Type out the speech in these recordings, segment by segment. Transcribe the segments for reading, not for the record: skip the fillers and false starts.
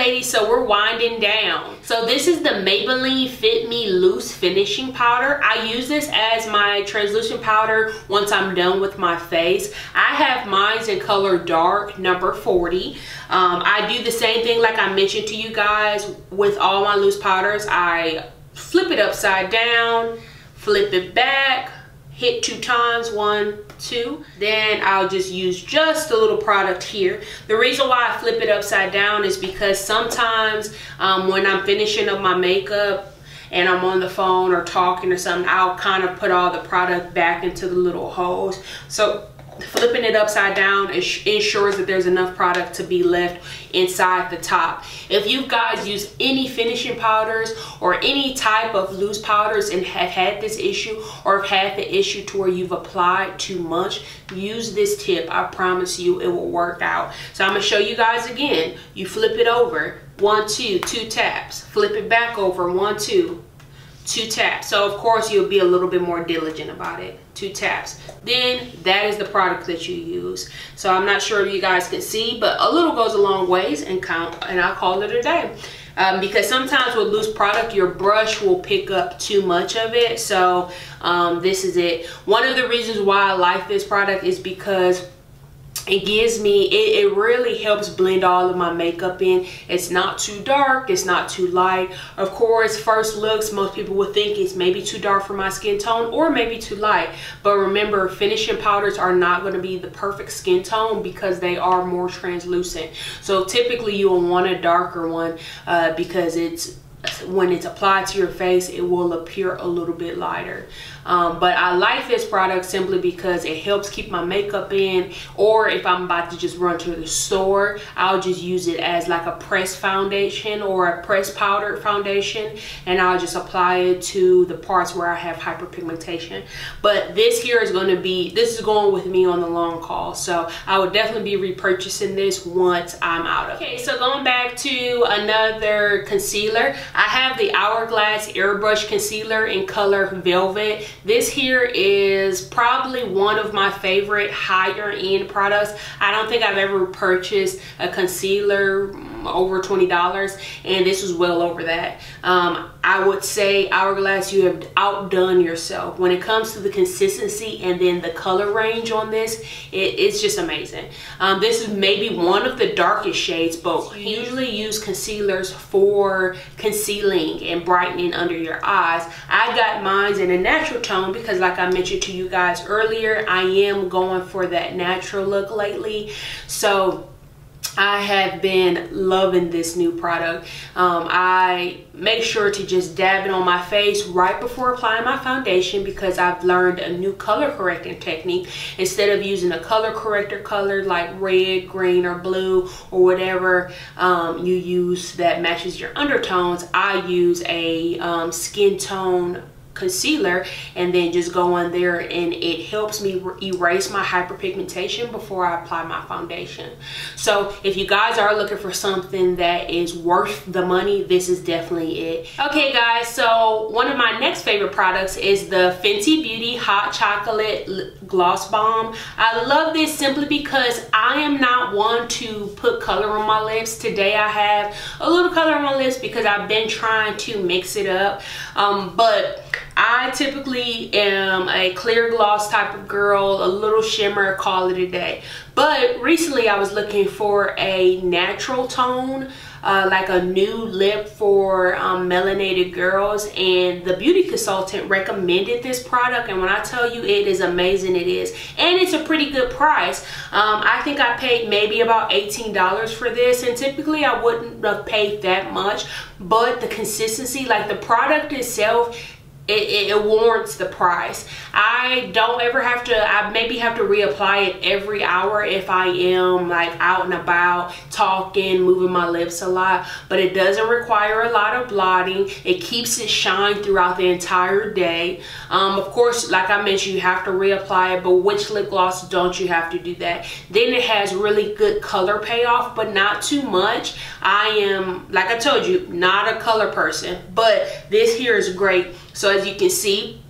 ladies, so we're winding down. So this is the Maybelline Fit Me Loose Finishing Powder. I use this as my translucent powder once I'm done with my face. I have mine in color dark, number 40. I do the same thing like I mentioned to you guys with all my loose powders. I flip it upside down, flip it back, hit 2 times, 1, 2. Then I'll just use just a little product here. The reason why I flip it upside down is because sometimes when I'm finishing up my makeup and I'm on the phone or talking or something, I'll kind of put all the product back into the little holes. So flipping it upside down ensures that there's enough product to be left inside the top. If you guys use any finishing powders or any type of loose powders and have had this issue, or have had the issue to where you've applied too much, use this tip. I promise you it will work out. So I'm going to show you guys again. You flip it over, 1, 2, 2 taps. Flip it back over, 1, 2, 2 taps. So of course you'll be a little bit more diligent about it. 2 taps. Then that is the product that you use. So I'm not sure if you guys can see, but a little goes a long ways, and I'll call it a day. Because sometimes with loose product, your brush will pick up too much of it. So this is it. One of the reasons why I like this product is because it gives me, it really helps blend all of my makeup in. It's not too dark, it's not too light. Of course, first looks, most people would think it's maybe too dark for my skin tone or maybe too light. But remember, finishing powders are not going to be the perfect skin tone because they are more translucent. So typically you'll want a darker one because when it's applied to your face, it will appear a little bit lighter. But I like this product simply because it helps keep my makeup in, or if I'm about to just run to the store, I'll just use it as like a pressed foundation or a pressed powder foundation, and I'll just apply it to the parts where I have hyperpigmentation. But this here is going with me on the long haul, so I would definitely be repurchasing this once I'm out of it. Okay, so going back to another concealer, I have the Hourglass Airbrush Concealer in color Velvet. This here is probably one of my favorite higher end products. I don't think I've ever purchased a concealer over $20, and this was well over that. I would say Hourglass, you have outdone yourself when it comes to the consistency and then the color range on this. It's just amazing. This is maybe one of the darkest shades, but you usually use concealers for concealing and brightening under your eyes. I got mine in a natural tone because, like I mentioned to you guys earlier, I am going for that natural look lately. So I have been loving this new product. I make sure to just dab it on my face right before applying my foundation because I've learned a new color correcting technique. Instead of using a color corrector color like red, green, or blue, or whatever you use that matches your undertones, I use a skin tone concealer and then just go on there, and it helps me erase my hyperpigmentation before I apply my foundation. So if you guys are looking for something that is worth the money, this is definitely it. Okay guys, so one of my next favorite products is the Fenty Beauty Hot Chocolate Gloss Bomb. I love this simply because I am not one to put color on my lips. Today I have a little color on my lips because I've been trying to mix it up, but I typically am a clear gloss type of girl, a little shimmer, call it a day. But recently I was looking for a natural tone, like a nude lip for melanated girls, and the beauty consultant recommended this product, and when I tell you it is amazing, it is. And it's a pretty good price. I think I paid maybe about $18 for this, and typically I wouldn't have paid that much, but the consistency, like the product itself, it warrants the price. I don't ever have to, I maybe have to reapply it every hour if I am like out and about, talking, moving my lips a lot, but it doesn't require a lot of blotting. It keeps it shine throughout the entire day. Of course, like I mentioned, you have to reapply it, but which lip gloss don't you have to do that? Then it has really good color payoff, but not too much. I am, like I told you, not a color person, but this here is great. So as you can see,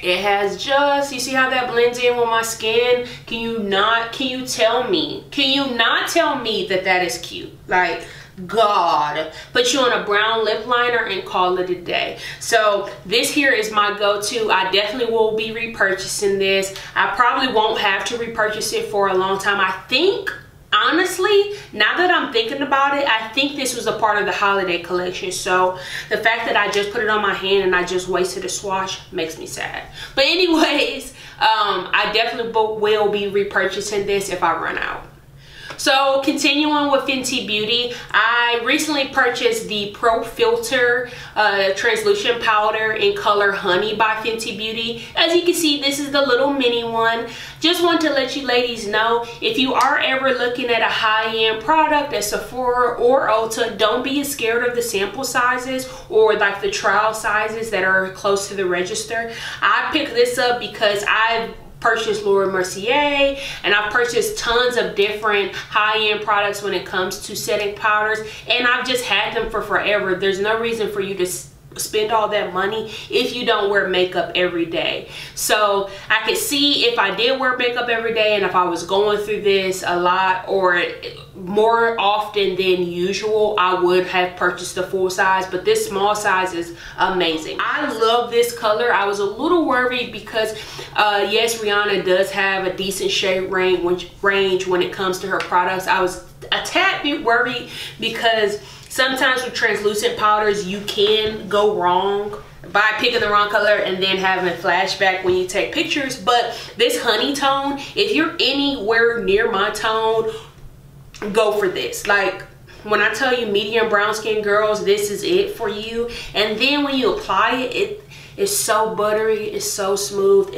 it has just, you see how that blends in with my skin? Can you not tell me that that is cute? Like, God. Put you on a brown lip liner and call it a day. So this here is my go-to. I definitely will be repurchasing this. I probably won't have to repurchase it for a long time. I think, honestly, now that I'm thinking about it, I think this was a part of the holiday collection. So the fact that I just put it on my hand and I just wasted a swatch makes me sad. But anyways, I definitely will be repurchasing this if I run out. So continuing with Fenty Beauty, I recently purchased the Pro Filter translucent powder in color Honey by Fenty Beauty. As you can see, this is the little mini one. Just want to let you ladies know, if you are ever looking at a high-end product at Sephora or Ulta, don't be scared of the sample sizes or like the trial sizes that are close to the register. I picked this up because I've purchased Laura Mercier and I've purchased tons of different high-end products when it comes to setting powders, and I've just had them for forever. There's no reason for you to spend all that money if you don't wear makeup every day. So I could see if I did wear makeup every day and if I was going through this a lot or more often than usual, I would have purchased the full size, but this small size is amazing. I love this color. I was a little worried because yes, Rihanna does have a decent shade range when it comes to her products. I was a tad bit worried because sometimes with translucent powders, you can go wrong by picking the wrong color and then having a flashback when you take pictures. But this honey tone, if you're anywhere near my tone, go for this. Like, when I tell you medium brown skin girls, this is it for you. And then when you apply it, it's so buttery, it's so smooth.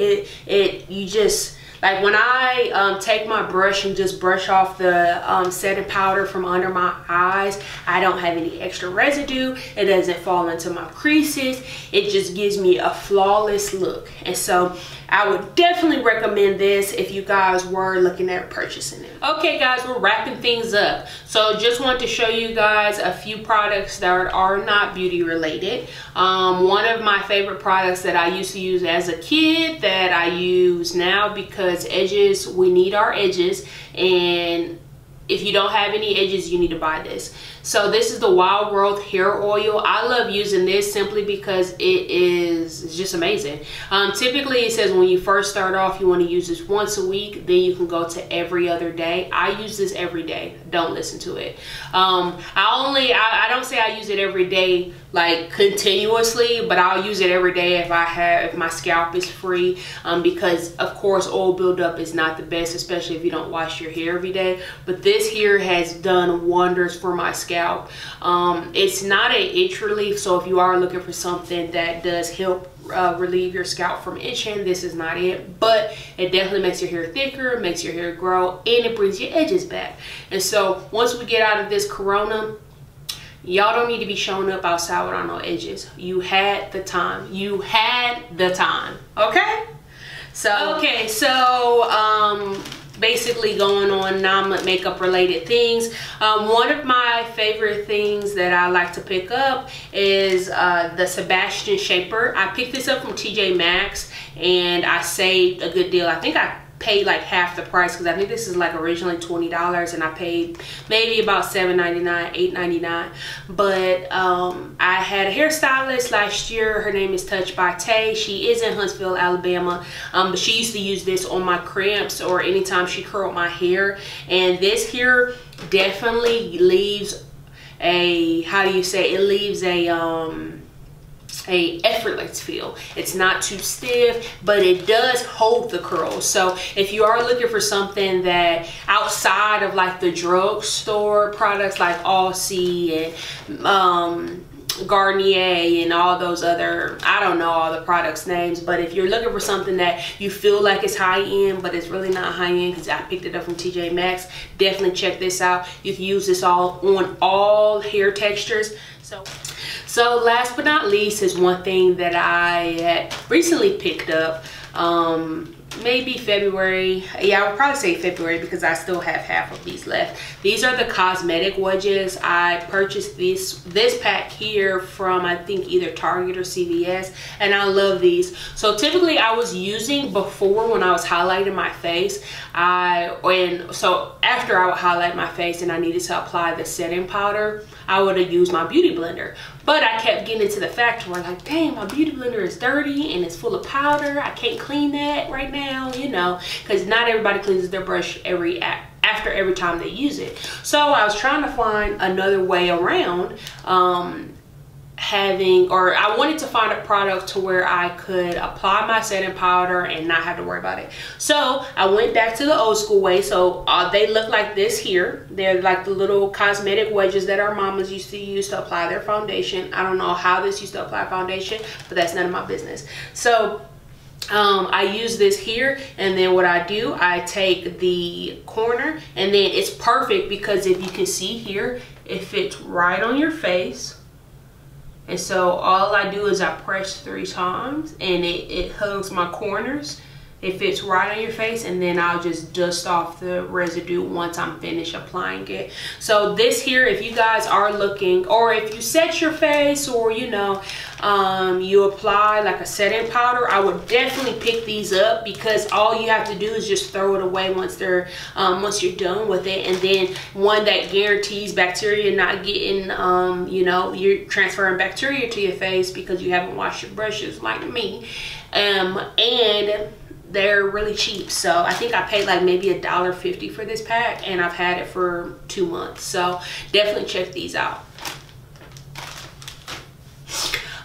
You just, like when I take my brush and just brush off the setting powder from under my eyes, I don't have any extra residue. It doesn't fall into my creases. It just gives me a flawless look. And so I would definitely recommend this if you guys were looking at purchasing it. Okay guys, we're wrapping things up. So just want to show you guys a few products that are not beauty related. One of my favorite products that I used to use as a kid that I use now, because edges, we need our edges, and if you don't have any edges, you need to buy this. So this is the Wild Growth Hair Oil. I love using this simply because it's just amazing. Typically it says when you first start off, you want to use this once a week, then you can go to every other day. I use this every day. Don't listen to it. I don't say I use it every day like continuously, but I'll use it every day if my scalp is free, because of course oil buildup is not the best, especially if you don't wash your hair every day. But this here has done wonders for my scalp. It's not an itch relief, so if you are looking for something that does help relieve your scalp from itching, this is not it. But it definitely makes your hair thicker, makes your hair grow, and it brings your edges back. And so once we get out of this corona, y'all don't need to be showing up outside without no edges. You had the time. You had the time. Okay? So basically going on non-makeup related things. One of my favorite things that I like to pick up is the Sebastian Shaper. I picked this up from TJ Maxx and I saved a good deal. I think I paid like half the price because I think this is like originally $20 and I paid maybe about $7.99, $8.99. But I had a hairstylist last year. Her name is Touched by Tay. She is in Huntsville, Alabama, but she used to use this on my cramps or anytime she curled my hair. And this here definitely leaves a, how do you say, it leaves a effortless feel. It's not too stiff, but it does hold the curls. So if you are looking for something that outside of like the drugstore products like Aussie and Garnier and all those other, I don't know all the products names, but if you're looking for something that you feel like it's high end but it's really not high end, because I picked it up from TJ Maxx, definitely check this out. You can use this on all hair textures. So last but not least is one thing that I had recently picked up. maybe February. Yeah, I would probably say February because I still have half of these left. These are the cosmetic wedges. I purchased this pack here from, I think, either Target or CVS, and I love these. So typically I was using before when I was highlighting my face, so after I would highlight my face and I needed to apply the setting powder, I would have used my beauty blender. But I kept getting into the fact where like, dang, my beauty blender is dirty and it's full of powder. I can't clean that right now, you know, because not everybody cleans their brush after every time they use it. So I was trying to find another way around I wanted to find a product to where I could apply my setting powder and not have to worry about it. So I went back to the old school way. So they look like this here. They're like the little cosmetic wedges that our mamas used to use to apply their foundation. I don't know how this used to apply foundation, but that's none of my business. So I use this here, and then what I do, I take the corner, and then it's perfect because if you can see here, it fits right on your face. And so all I do is I press 3 times and it hugs my corners. It fits right on your face, and then I'll just dust off the residue once I'm finished applying it. So this here, if you guys are looking, or if you set your face, or you know, you apply like a setting powder, I would definitely pick these up because all you have to do is just throw it away once you're done with it. And then one that guarantees bacteria not getting, you know, you're transferring bacteria to your face because you haven't washed your brushes like me. And they're really cheap. So I think I paid like maybe $1.50 for this pack, and I've had it for 2 months. So definitely check these out.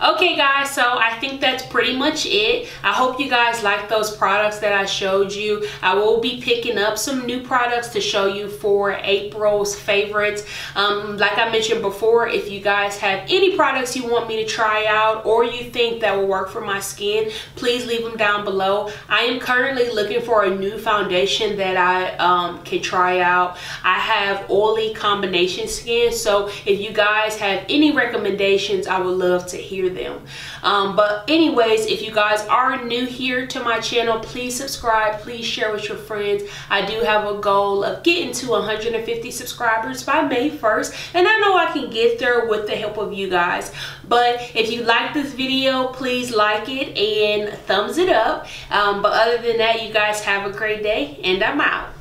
Okay guys, so I think that's pretty much it. I hope you guys like those products that I showed you. I will be picking up some new products to show you for April's favorites. Like I mentioned before, if you guys have any products you want me to try out or you think that will work for my skin, please leave them down below. I am currently looking for a new foundation that I can try out. I have oily combination skin, so if you guys have any recommendations, I would love to hear them. But anyways, if you guys are new here to my channel, please subscribe, please share with your friends. I do have a goal of getting to 150 subscribers by May 1st, and I know I can get there with the help of you guys. But if you like this video, please like it and thumbs it up. But other than that, you guys have a great day, and I'm out.